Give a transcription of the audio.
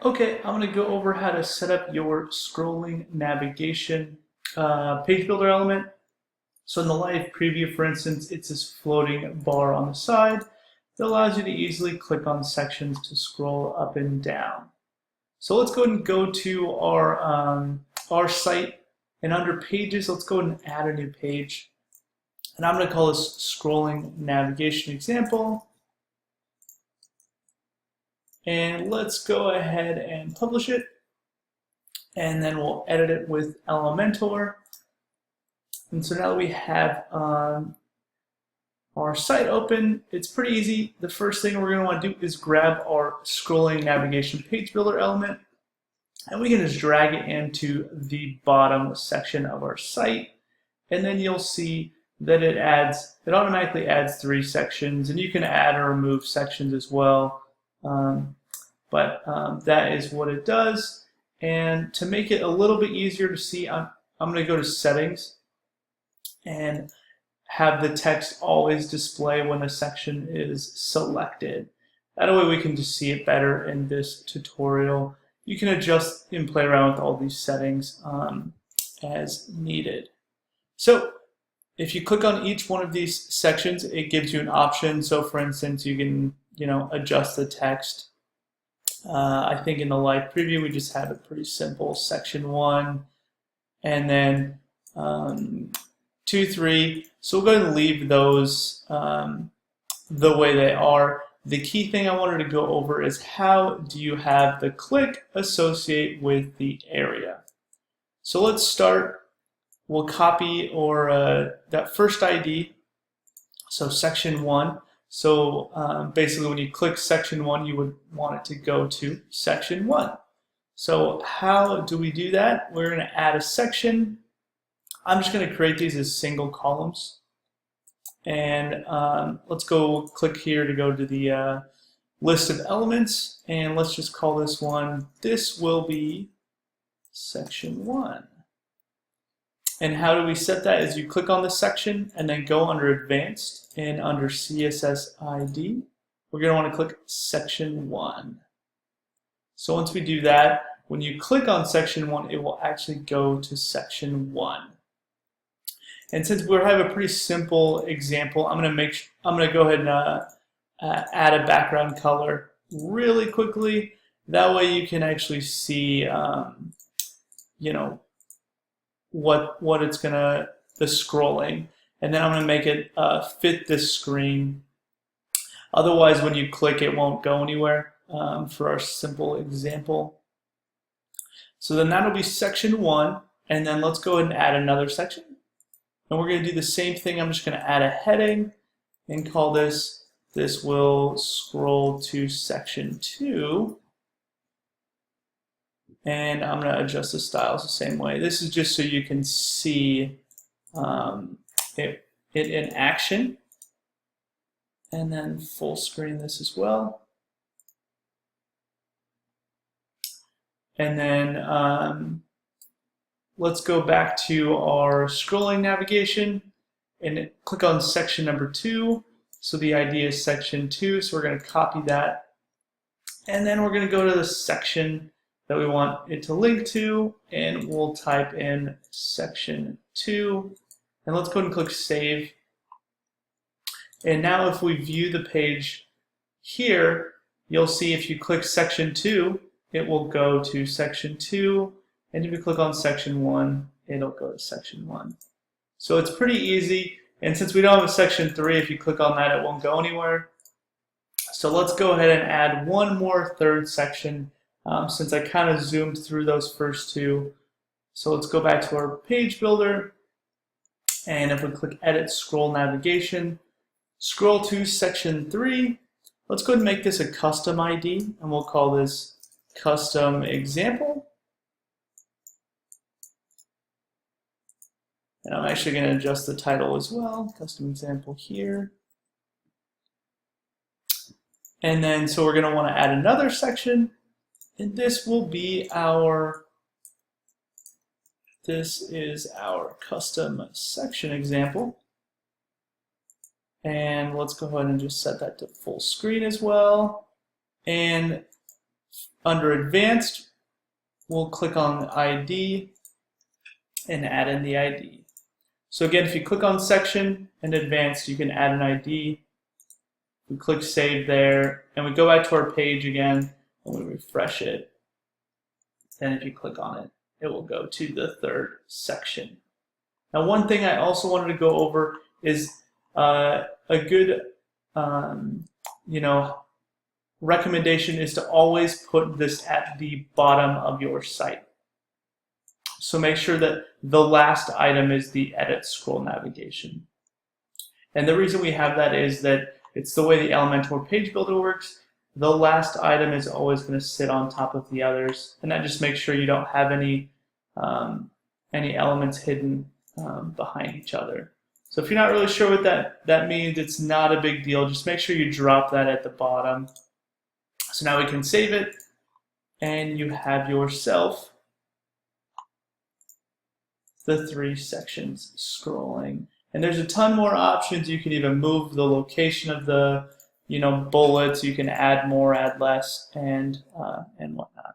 Okay, I'm going to go over how to set up your scrolling navigation page builder element. So in the live preview, for instance, it's this floating bar on the side that allows you to easily click on sections to scroll up and down. So let's go ahead and go to our site, and under pages, let's go ahead and add a new page. And I'm going to call this scrolling navigation example. And let's go ahead and publish it. And then we'll edit it with Elementor. And so now that we have our site open, it's pretty easy. The first thing we're going to want to do is grab our scrolling navigation page builder element, and we can just drag it into the bottom section of our site. And then you'll see that it automatically adds 3 sections, and you can add or remove sections as well. That is what it does. And to make it a little bit easier to see, I'm going to go to settings and have the text always display when a section is selected. That way we can just see it better in this tutorial. You can adjust and play around with all these settings as needed. So if you click on each one of these sections, it gives you an option. So for instance, you can adjust the text. I think in the live preview we just have it pretty simple. Section 1 and then 2, 3. So we'll go ahead and leave those the way they are. The key thing I wanted to go over is how do you have the click associate with the area. So let's start. We'll copy that first ID, so section 1. So basically when you click section 1, you would want it to go to section 1. So how do we do that? We're going to add a section. I'm just going to create these as single columns. And let's go click here to go to the list of elements. And let's just call this one, this will be section 1. And how do we set that? Is you click on the section and then go under Advanced, and under CSS ID, we're going to want to click section 1. So once we do that, when you click on section 1, it will actually go to section 1. And since we have a pretty simple example, I'm going to go ahead and add a background color really quickly. That way you can actually see, what it's the scrolling, and then I'm going to make it fit this screen. Otherwise, when you click, it won't go anywhere for our simple example. So then that'll be section 1, and then let's go ahead and add another section. And we're going to do the same thing. I'm just going to add a heading and call this will scroll to section 2. And I'm going to adjust the styles the same way. This is just so you can see it in action. And then full screen this as well. And then let's go back to our scrolling navigation and click on section number 2. So the ID is section 2, so we're going to copy that. And then we're going to go to the section that we want it to link to, and we'll type in section 2. And let's go ahead and click Save. And now if we view the page here, you'll see if you click section 2, it will go to section 2. And if you click on section 1, it'll go to section 1. So it's pretty easy. And since we don't have a section 3, if you click on that, it won't go anywhere. So let's go ahead and add one more third section since I kind of zoomed through those first 2. So let's go back to our page builder. And if we click Edit Scroll Navigation, scroll to section 3. Let's go ahead and make this a custom ID, and we'll call this Custom Example. And I'm actually going to adjust the title as well, Custom Example here. And then, so we're going to want to add another section, and this will be this is our custom section example. And let's go ahead and just set that to full screen as well. And under Advanced, we'll click on ID and add in the ID. So again, if you click on Section and Advanced, you can add an ID. We click Save there, and we go back to our page again, and we refresh it. Then if you click on it, it will go to the third section. Now, one thing I also wanted to go over is a good, recommendation is to always put this at the bottom of your site. So make sure that the last item is the edit scroll navigation. And the reason we have that is that it's the way the Elementor page builder works. The last item is always going to sit on top of the others, and that just makes sure you don't have any elements hidden behind each other. So if you're not really sure what that means, it's not a big deal. Just make sure you drop that at the bottom. So now we can save it, and you have yourself the 3 sections scrolling. And there's a ton more options. You can even move the location of the bullets. You can add more, add less, and whatnot.